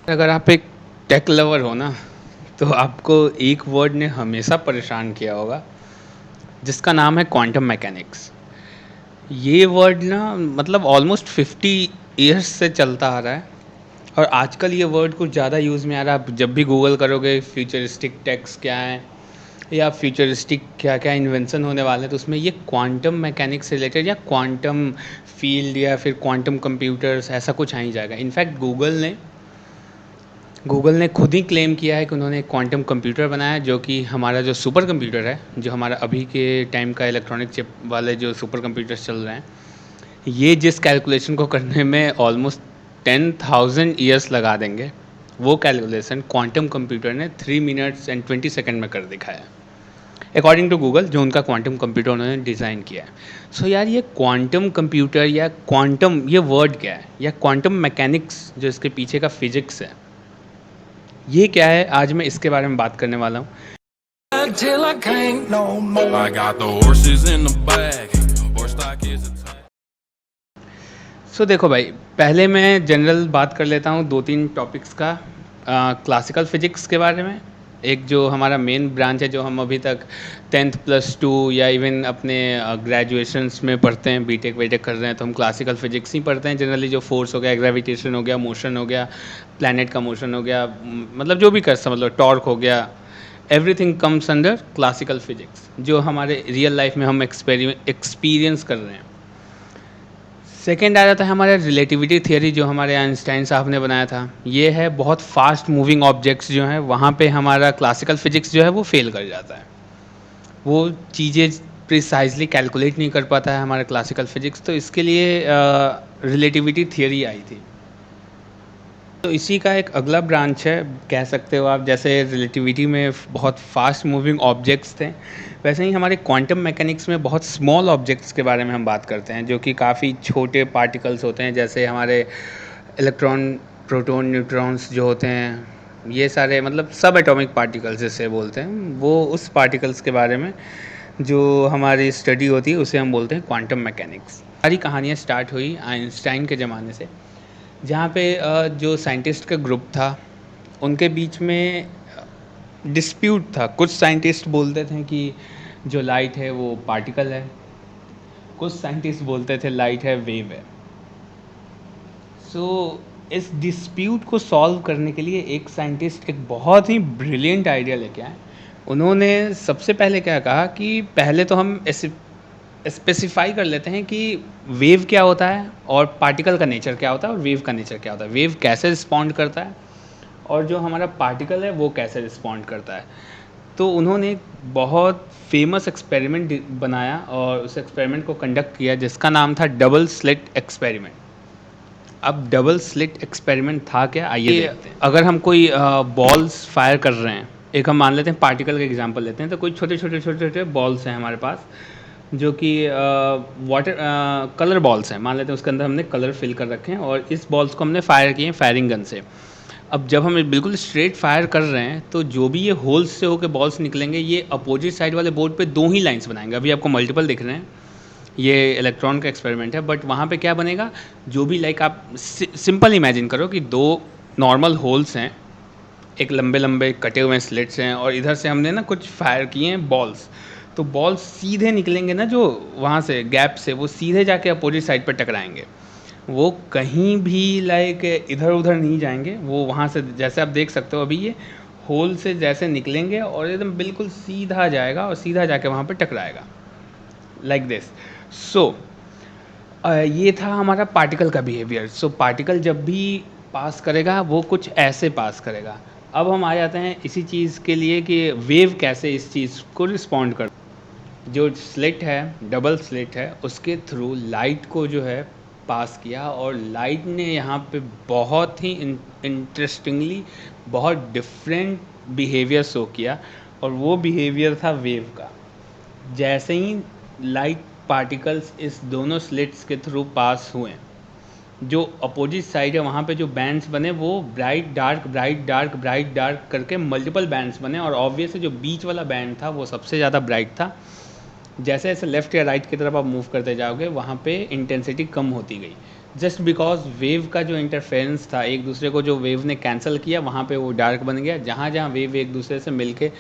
अगर आप एक टेक लवर हो ना, तो आपको एक वर्ड ने हमेशा परेशान किया होगा, जिसका नाम है क्वांटम मैकेनिक्स। ये वर्ड ना मतलब ऑलमोस्ट 50 ईयर्स से चलता आ रहा है और आजकल ये वर्ड कुछ ज़्यादा यूज़ में आ रहा है। आप जब भी गूगल करोगे फ्यूचरिस्टिक टेक्स क्या है या फ्यूचरिस्टिक क्या क्या इन्वेंशन होने वाले हैं, तो उसमें ये क्वांटम मैकेनिक्स से रिलेटेड या क्वांटम फील्ड या फिर क्वांटम कंप्यूटर्स ऐसा कुछ आ ही जाएगा। इनफैक्ट गूगल ने खुद ही क्लेम किया है कि उन्होंने एक क्वांटम कंप्यूटर बनाया है, जो कि हमारा जो सुपर कंप्यूटर है, जो हमारा अभी के टाइम का इलेक्ट्रॉनिक चिप वाले जो सुपर कंप्यूटर्स चल रहे हैं, ये जिस कैलकुलेशन को करने में ऑलमोस्ट 10,000 ईयर्स लगा देंगे, वो कैलकुलेशन क्वांटम कंप्यूटर ने 3 मिनट्स एंड 20 सेकंड में कर दिखाया है, अकॉर्डिंग टू गूगल, जो उनका क्वांटम कंप्यूटर उन्होंने डिज़ाइन किया है। सो यार, ये क्वांटम कंप्यूटर या क्वांटम, ये वर्ड क्या है, या क्वांटम मैकेनिक्स जो इसके पीछे का फिजिक्स है, ये क्या है, आज मैं इसके बारे में बात करने वाला हूँ। Till I can't no more. I got the horses in the back. Horse stock is a सो देखो भाई, पहले मैं जनरल बात कर लेता हूँ दो तीन टॉपिक्स का। क्लासिकल फिजिक्स के बारे में, एक जो हमारा मेन ब्रांच है, जो हम अभी तक 10th प्लस 2 या इवन अपने ग्रेजुएशंस में पढ़ते हैं, बीटेक वीटेक कर रहे हैं तो हम क्लासिकल फिजिक्स ही पढ़ते हैं जनरली। जो फोर्स हो गया, ग्रेविटेशन हो गया, मोशन हो गया, प्लैनेट का मोशन हो गया, मतलब जो भी कर सकते, मतलब टॉर्क हो गया, everything comes under classical physics, जो हमारे रियल लाइफ में हम एक्सपीरियंस कर रहे हैं। सेकेंड आ जाता है हमारा रिलेटिविटी थियरी, जो हमारे आइंस्टाइन साहब ने बनाया था। ये है बहुत फास्ट मूविंग ऑब्जेक्ट्स जो हैं, वहाँ पे हमारा क्लासिकल फिजिक्स जो है वो फेल कर जाता है, वो चीज़ें प्रिसाइजली कैलकुलेट नहीं कर पाता है हमारा क्लासिकल फिजिक्स, तो इसके लिए रिलेटिविटी थियरी आई थी। तो इसी का एक अगला ब्रांच है, कह सकते हो आप, जैसे रिलेटिविटी में बहुत फास्ट मूविंग ऑब्जेक्ट्स थे, वैसे ही हमारे क्वांटम मैकेनिक्स में बहुत स्मॉल ऑब्जेक्ट्स के बारे में हम बात करते हैं, जो कि काफ़ी छोटे पार्टिकल्स होते हैं, जैसे हमारे इलेक्ट्रॉन, प्रोटॉन, न्यूट्रॉन्स जो होते हैं, ये सारे मतलब सब एटॉमिक पार्टिकल्स जिसे बोलते हैं, वो उस पार्टिकल्स के बारे में जो हमारी स्टडी होती है उसे हम बोलते हैं क्वांटम मैकेनिक्स। सारी कहानियाँ स्टार्ट हुई आइंस्टाइन के ज़माने से, जहाँ पे जो साइंटिस्ट का ग्रुप था उनके बीच में डिस्प्यूट था। कुछ साइंटिस्ट बोलते थे कि जो लाइट है वो पार्टिकल है, कुछ साइंटिस्ट बोलते थे लाइट है वेव है। सो इस डिस्प्यूट को सॉल्व करने के लिए एक साइंटिस्ट एक बहुत ही ब्रिलियंट आइडिया लेके आए। उन्होंने सबसे पहले क्या कहा कि पहले तो हम ऐसे स्पेसिफाई कर लेते हैं कि वेव क्या होता है और पार्टिकल का नेचर क्या होता है और वेव का नेचर क्या होता है, वेव कैसे रिस्पॉन्ड करता है और जो हमारा पार्टिकल है वो कैसे रिस्पॉन्ड करता है। तो उन्होंने एक बहुत फेमस एक्सपेरिमेंट बनाया और उस एक्सपेरिमेंट को कंडक्ट किया, जिसका नाम था डबल स्लिट एक्सपेरिमेंट। अब डबल स्लिट एक्सपेरिमेंट था क्या, आइए देखते हैं। अगर हम कोई बॉल्स फायर कर रहे हैं, एक हम मान लेते हैं पार्टिकल का एग्जांपल लेते हैं, तो कोई छोटे छोटे छोटे छोटे बॉल्स हैं हमारे पास, जो कि वाटर कलर बॉल्स हैं, मान लेते हैं उसके अंदर हमने कलर फिल कर रखे हैं और इस बॉल्स को हमने फायर किए हैं फायरिंग गन से। अब जब हम बिल्कुल स्ट्रेट फायर कर रहे हैं, तो जो भी ये होल्स से होकर बॉल्स निकलेंगे, ये अपोजिट साइड वाले बोर्ड पे दो ही लाइंस बनाएंगे। अभी आपको मल्टीपल दिख रहे हैं, ये इलेक्ट्रॉन का एक्सपेरिमेंट है, बट वहाँ पे क्या बनेगा, जो भी लाइक आप सिंपल इमेजिन करो कि दो नॉर्मल होल्स हैं, एक लंबे लंबे कटे हुए स्लिट्स हैं, और इधर से हमने ना कुछ फायर किए हैं बॉल्स, तो बॉल्स सीधे निकलेंगे ना, जो वहाँ से गैप से वो सीधे जाके अपोजिट साइड पर टकराएंगे, वो कहीं भी लाइक इधर उधर नहीं जाएंगे। वो वहाँ से, जैसे आप देख सकते हो अभी, ये होल से जैसे निकलेंगे और एकदम बिल्कुल सीधा जाएगा और सीधा जाके वहाँ पे टकराएगा, लाइक दिस। सो ये था हमारा पार्टिकल का बिहेवियर। सो पार्टिकल जब भी पास करेगा वो कुछ ऐसे पास करेगा। अब हम आ जाते हैं इसी चीज़ के लिए कि वेव कैसे इस चीज़ को रिस्पॉन्ड कर, जो स्लिट है, डबल स्लिट है, उसके थ्रू लाइट को जो है पास किया, और लाइट ने यहाँ पे बहुत ही इंटरेस्टिंगली बहुत डिफरेंट बिहेवियर शो किया, और वो बिहेवियर था वेव का। जैसे ही लाइट पार्टिकल्स इस दोनों स्लिट्स के थ्रू पास हुए, जो अपोजिट साइड है वहाँ पे जो बैंड्स बने, वो bright dark bright dark bright dark करके मल्टीपल बैंड्स बने, और ऑब्वियसली जो बीच वाला बैंड था वो सबसे ज़्यादा ब्राइट था। जैसे जैसे लेफ़्ट या राइट की तरफ आप मूव करते जाओगे, वहाँ पे इंटेंसिटी कम होती गई। जस्ट बिकॉज वेव का जो इंटरफेरेंस था, एक दूसरे को जो वेव ने कैंसिल किया, वहाँ पे वो डार्क बन गया। जहाँ जहाँ वेव एक दूसरे से मिलके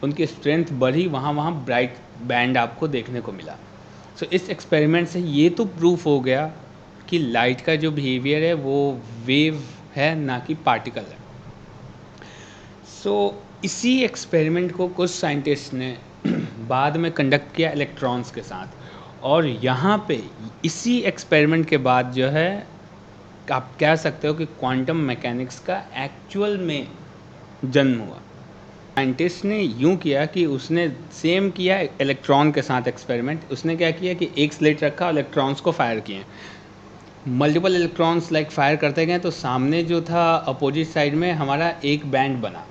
उनकी स्ट्रेंथ बढ़ी, वहाँ वहाँ ब्राइट बैंड आपको देखने को मिला। सो इस एक्सपेरिमेंट से ये तो प्रूफ हो गया कि लाइट का जो बिहेवियर है वो वेव है, ना कि पार्टिकल है। सो इसी एक्सपेरिमेंट को कुछ साइंटिस्ट ने बाद में कंडक्ट किया इलेक्ट्रॉन्स के साथ, और यहाँ पे इसी एक्सपेरिमेंट के बाद जो है आप कह सकते हो कि क्वांटम मैकेनिक्स का एक्चुअल में जन्म हुआ। साइंटिस्ट ने यूँ किया कि उसने सेम किया इलेक्ट्रॉन के साथ एक्सपेरिमेंट। उसने क्या किया कि एक स्लिट रखा और इलेक्ट्रॉन्स को फायर किए। मल्टीपल इलेक्ट्रॉन्स लाइक फायर करते गए, तो सामने जो था अपोजिट साइड में हमारा एक बैंड बना।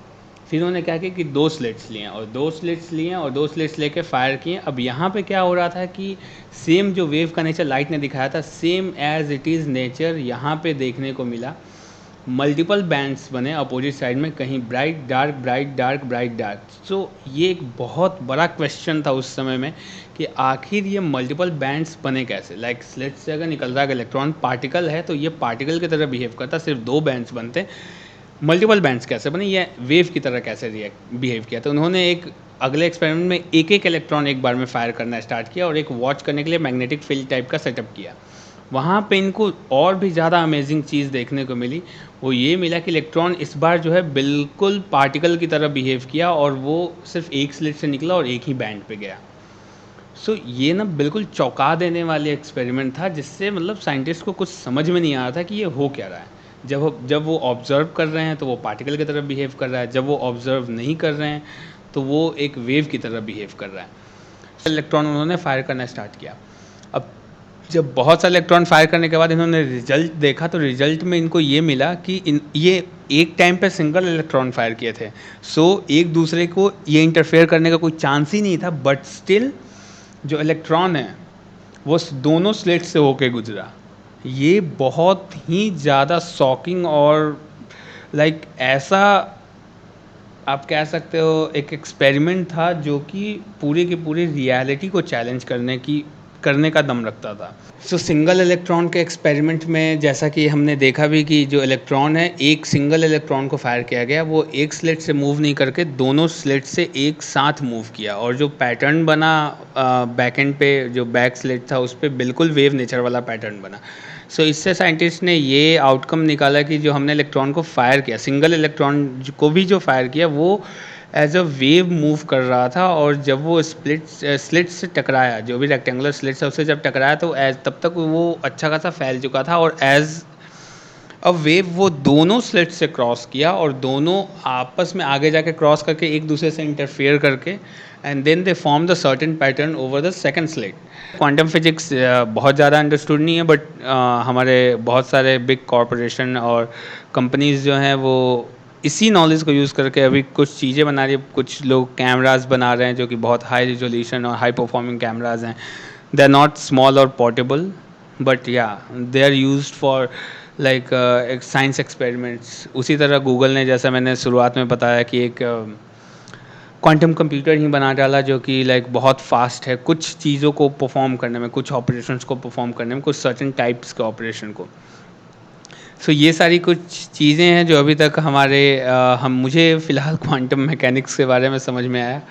फिर उन्होंने क्या किया कि दो स्लिट्स लिए और दो स्लिट्स लेके फायर किए। अब यहाँ पे क्या हो रहा था कि सेम जो वेव का नेचर लाइट ने दिखाया था, same as it is nature यहाँ पे देखने को मिला। मल्टीपल बैंड्स बने अपोजिट साइड में, कहीं bright dark, bright dark, bright dark. So ये एक बहुत बड़ा क्वेश्चन था उस समय में कि आखिर ये मल्टीपल बैंड्स बने कैसे। लाइक स्लिट से अगर निकल रहा है इलेक्ट्रॉन, पार्टिकल है, तो ये पार्टिकल की तरह बिहेव करता, सिर्फ दो बैंड्स बनते, मल्टीपल बैंड्स कैसे बने, ये वेव की तरह कैसे बिहेव किया। तो उन्होंने एक अगले एक्सपेरिमेंट में एक एक इलेक्ट्रॉन एक बार में फायर करना स्टार्ट किया और एक वॉच करने के लिए मैग्नेटिक फील्ड टाइप का सेटअप किया। वहाँ पे इनको और भी ज़्यादा अमेजिंग चीज़ देखने को मिली। वो ये मिला कि इलेक्ट्रॉन इस बार जो है बिल्कुल पार्टिकल की तरह बिहेव किया और वो सिर्फ एक स्लिट से निकला और एक ही बैंड पे गया। सो ये ना बिल्कुल चौंका देने वाले एक्सपेरिमेंट था, जिससे मतलब साइंटिस्ट को कुछ समझ में नहीं आ रहा था कि ये हो क्या रहा है। जब वो ऑब्ज़र्व कर रहे हैं तो वो पार्टिकल की तरह बिहेव कर रहा है, जब वो ऑब्ज़र्व नहीं कर रहे हैं तो वो एक वेव की तरह बिहेव कर रहा है। इलेक्ट्रॉन उन्होंने फायर करना स्टार्ट किया। अब जब बहुत सारे इलेक्ट्रॉन फायर करने के बाद इन्होंने रिजल्ट देखा, तो रिजल्ट में इनको ये मिला कि ये एक टाइम पे सिंगल इलेक्ट्रॉन फायर किए थे। सो एक दूसरे को ये इंटरफेयर करने का कोई चांस ही नहीं था, बट स्टिल जो इलेक्ट्रॉन है वो दोनों स्लिट से होके गुजरा। ये बहुत ही ज़्यादा शॉकिंग और लाइक ऐसा आप कह सकते हो एक एक्सपेरिमेंट था जो कि पूरी की पूरी रियलिटी को चैलेंज करने का दम रखता था। सो सिंगल इलेक्ट्रॉन के एक्सपेरिमेंट में जैसा कि हमने देखा भी कि जो इलेक्ट्रॉन है, एक सिंगल इलेक्ट्रॉन को फायर किया गया, वो एक स्लिट से मूव नहीं करके दोनों स्लिट से एक साथ मूव किया, और जो पैटर्न बना बैक एंड पे, जो बैक स्लिट था उस पर बिल्कुल वेव नेचर वाला पैटर्न बना। सो इससे साइंटिस्ट ने ये आउटकम निकाला कि जो हमने इलेक्ट्रॉन को फायर किया, सिंगल इलेक्ट्रॉन को भी जो फायर किया, वो एज अ वेव मूव कर रहा था, और जब वो स्लिट से टकराया, जो भी रेक्टेंगुलर स्लिट है उससे जब टकराया, तो तब तक वो अच्छा खासा फैल चुका था, और एज अ वेव वो दोनों स्लिट से क्रॉस किया, और दोनों आपस में आगे जाके क्रॉस करके एक दूसरे से इंटरफेयर करके, and then they form the certain pattern over the second slit. Quantum physics बहुत ज़्यादा अंडरस्टूड नहीं है, बट हमारे बहुत सारे बिग कॉरपोरेशन और कंपनीज जो हैं वो इसी नॉलेज को यूज़ करके अभी कुछ चीज़ें बना रही है। कुछ लोग कैमरास बना रहे हैं जो कि बहुत हाई रिजोल्यूशन और हाई परफॉर्मिंग कैमराज हैं। दे आर नॉट स्मॉल और पोर्टेबल, बट या they are used for like science experiments. उसी तरह गूगल ने, जैसा मैंने शुरुआत में बताया, कि एक क्वांटम कंप्यूटर ही बना डाला जो कि लाइक बहुत फास्ट है कुछ चीज़ों को परफॉर्म करने में, कुछ ऑपरेशंस को परफॉर्म करने में, कुछ सर्टेन टाइप्स के ऑपरेशन को। सो ये सारी कुछ चीज़ें हैं जो अभी तक मुझे फ़िलहाल क्वांटम मैकेनिक्स के बारे में समझ में आया।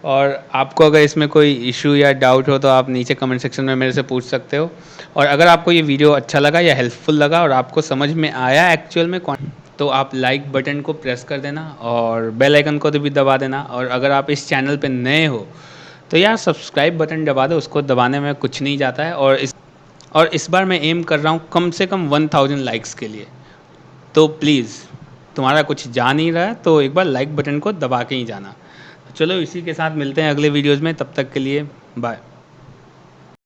और आपको अगर इसमें कोई इशू या डाउट हो तो आप नीचे कमेंट सेक्शन में मेरे से पूछ सकते हो। और अगर आपको ये वीडियो अच्छा लगा या हेल्पफुल लगा और आपको समझ में आया एक्चुअल में तो आप लाइक बटन को प्रेस कर देना और बेल आइकन को तो भी दबा देना। और अगर आप इस चैनल पे नए हो तो यार सब्सक्राइब बटन दबा दो, उसको दबाने में कुछ नहीं जाता है। और इस बार मैं एम कर रहा हूँ कम से कम 1000 लाइक्स के लिए। तो प्लीज़, तुम्हारा कुछ जा नहीं रहा है तो एक बार लाइक बटन को दबा के ही जाना। चलो इसी के साथ मिलते हैं अगले वीडियोज़ में, तब तक के लिए बाय।